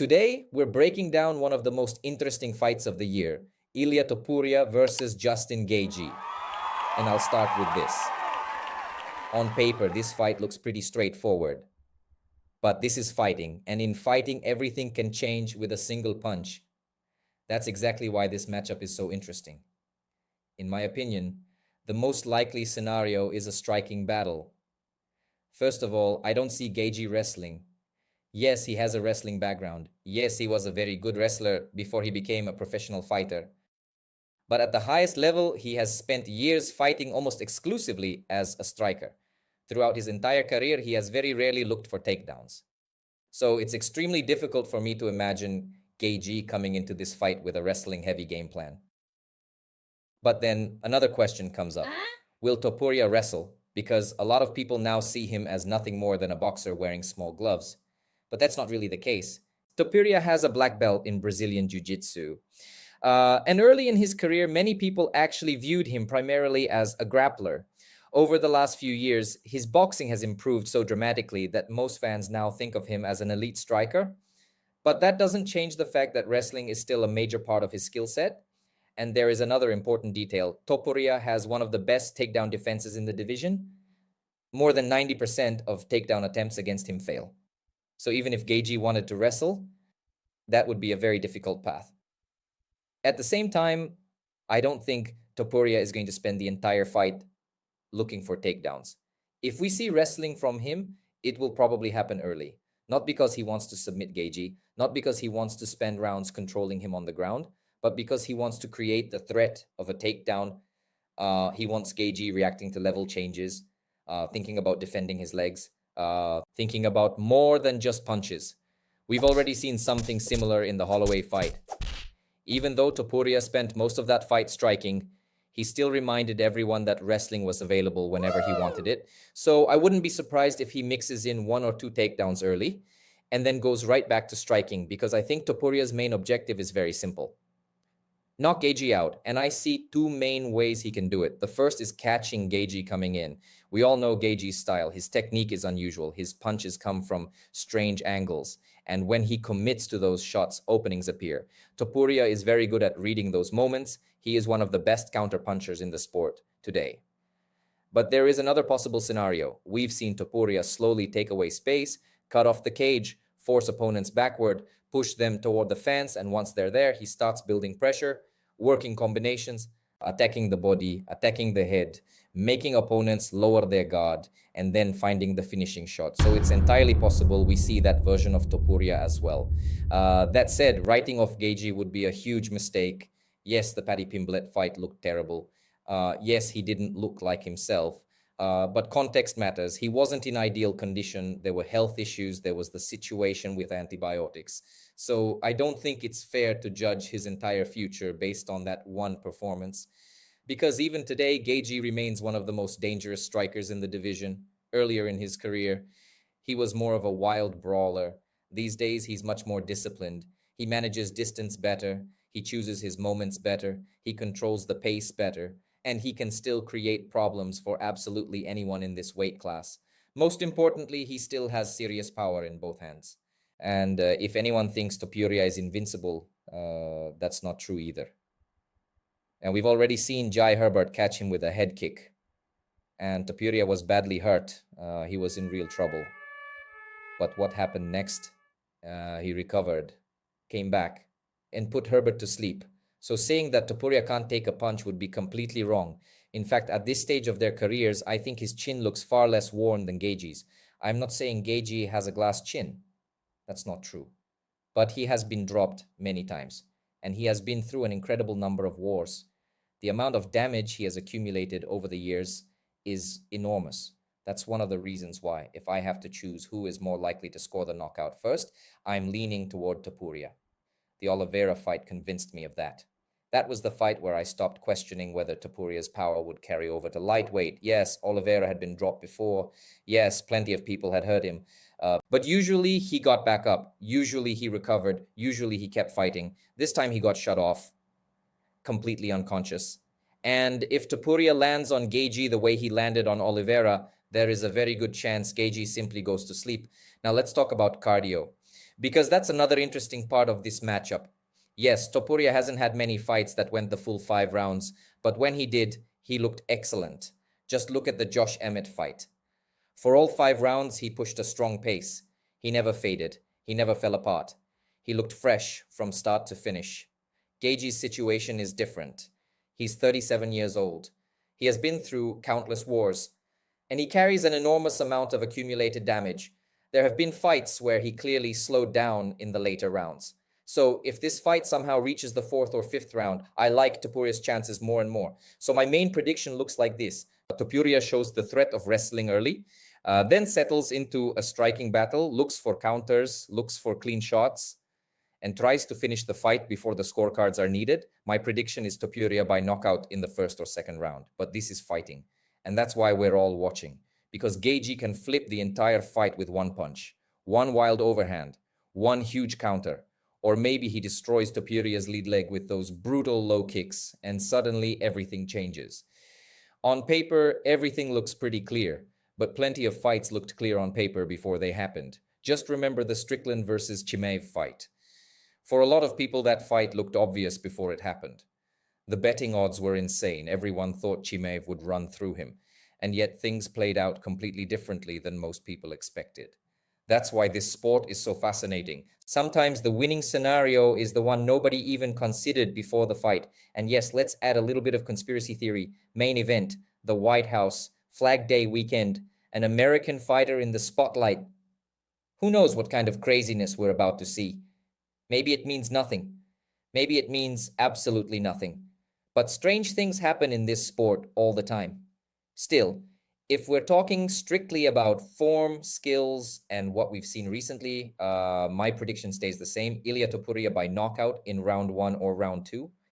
Today, we're breaking down one of the most interesting fights of the year, Ilia Topuria versus Justin Gaethje. And I'll start with this. On paper, this fight looks pretty straightforward. But this is fighting, and in fighting, everything can change with a single punch. That's exactly why this matchup is so interesting. In my opinion, the most likely scenario is a striking battle. First of all, I don't see Gaethje wrestling. Yes, he has a wrestling background. Yes, he was a very good wrestler before he became a professional fighter. But at the highest level, he has spent years fighting almost exclusively as a striker. Throughout his entire career, he has very rarely looked for takedowns. So it's extremely difficult for me to imagine Gaethje coming into this fight with a wrestling-heavy game plan. But then another question comes up. Will Topuria wrestle? Because a lot of people now see him as nothing more than a boxer wearing small gloves. But that's not really the case. Topuria has a black belt in Brazilian Jiu-Jitsu. And early in his career, many people actually viewed him primarily as a grappler. Over the last few years, his boxing has improved so dramatically that most fans now think of him as an elite striker. But that doesn't change the fact that wrestling is still a major part of his skill set. And there is another important detail. Topuria has one of the best takedown defenses in the division. More than 90% of takedown attempts against him fail. So even if Gaethje wanted to wrestle, that would be a very difficult path. At the same time, I don't think Topuria is going to spend the entire fight looking for takedowns. If we see wrestling from him, it will probably happen early. Not because he wants to submit Gaethje, not because he wants to spend rounds controlling him on the ground, but because he wants to create the threat of a takedown. He wants Gaethje reacting to level changes, thinking about defending his legs, thinking about more than just punches. We've already seen something similar in the Holloway fight. Even though Topuria spent most of that fight striking, he still reminded everyone that wrestling was available whenever he wanted it. So I wouldn't be surprised if he mixes in one or two takedowns early and then goes right back to striking, because I think Topuria's main objective is very simple. Knock Gaethje out, and I see two main ways he can do it. The first is catching Gaethje coming in. We all know Gaethje's style. His technique is unusual. His punches come from strange angles. And when he commits to those shots, openings appear. Topuria is very good at reading those moments. He is one of the best counter-punchers in the sport today. But there is another possible scenario. We've seen Topuria slowly take away space, cut off the cage, force opponents backward, push them toward the fence, and once they're there, he starts building pressure, working combinations, attacking the body, attacking the head, making opponents lower their guard, and then finding the finishing shot. So it's entirely possible we see that version of Topuria as well. That said, writing off Gaethje would be a huge mistake. Yes, the Paddy Pimblett fight looked terrible. Yes, he didn't look like himself. But context matters. He wasn't in ideal condition. There were health issues. There was the situation with antibiotics. So I don't think it's fair to judge his entire future based on that one performance. Because even today, Gaethje remains one of the most dangerous strikers in the division. Earlier in his career, he was more of a wild brawler. These days, he's much more disciplined. He manages distance better. He chooses his moments better. He controls the pace better. And he can still create problems for absolutely anyone in this weight class. Most importantly, he still has serious power in both hands. And if anyone thinks Topuria is invincible, that's not true either. And we've already seen Jai Herbert catch him with a head kick. And Topuria was badly hurt. He was in real trouble. But what happened next? He recovered, came back, and put Herbert to sleep. So saying that Topuria can't take a punch would be completely wrong. In fact, at this stage of their careers, I think his chin looks far less worn than Gaethje's. I'm not saying Gaethje has a glass chin. That's not true. But he has been dropped many times. And he has been through an incredible number of wars. The amount of damage he has accumulated over the years is enormous. That's one of the reasons why, if I have to choose who is more likely to score the knockout first, I'm leaning toward Topuria. The Oliveira fight convinced me of that. That was the fight where I stopped questioning whether Topuria's power would carry over to lightweight. Yes, Oliveira had been dropped before. Yes, plenty of people had hurt him. But usually he got back up. Usually he recovered. Usually he kept fighting. This time he got shut off, completely unconscious. And if Topuria lands on Gaethje the way he landed on Oliveira, there is a very good chance Gaethje simply goes to sleep. Now let's talk about cardio. Because that's another interesting part of this matchup. Yes, Topuria hasn't had many fights that went the full 5 rounds, but when he did, he looked excellent. Just look at the Josh Emmett fight. For all 5 rounds, he pushed a strong pace. He never faded. He never fell apart. He looked fresh from start to finish. Gaethje's situation is different. He's 37 years old. He has been through countless wars, and he carries an enormous amount of accumulated damage. There have been fights where he clearly slowed down in the later rounds. So if this fight somehow reaches the 4th or 5th round, I like Topuria's chances more and more. So my main prediction looks like this. Topuria shows the threat of wrestling early, then settles into a striking battle, looks for counters, looks for clean shots, and tries to finish the fight before the scorecards are needed. My prediction is Topuria by knockout in the 1st or 2nd round. But this is fighting. And that's why we're all watching. Because Gaethje can flip the entire fight with one punch, one wild overhand, one huge counter. Or maybe he destroys Topuria's lead leg with those brutal low kicks, and suddenly everything changes. On paper, everything looks pretty clear, but plenty of fights looked clear on paper before they happened. Just remember the Strickland versus Chimaev fight. For a lot of people, that fight looked obvious before it happened. The betting odds were insane. Everyone thought Chimaev would run through him, and yet things played out completely differently than most people expected. That's why this sport is so fascinating. Sometimes the winning scenario is the one nobody even considered before the fight. And yes, let's add a little bit of conspiracy theory. Main event, the White House, Flag Day weekend, an American fighter in the spotlight. Who knows what kind of craziness we're about to see? Maybe it means nothing. Maybe it means absolutely nothing. But strange things happen in this sport all the time. Still, if we're talking strictly about form, skills, and what we've seen recently, my prediction stays the same. Ilia Topuria by knockout in round 1 or round 2.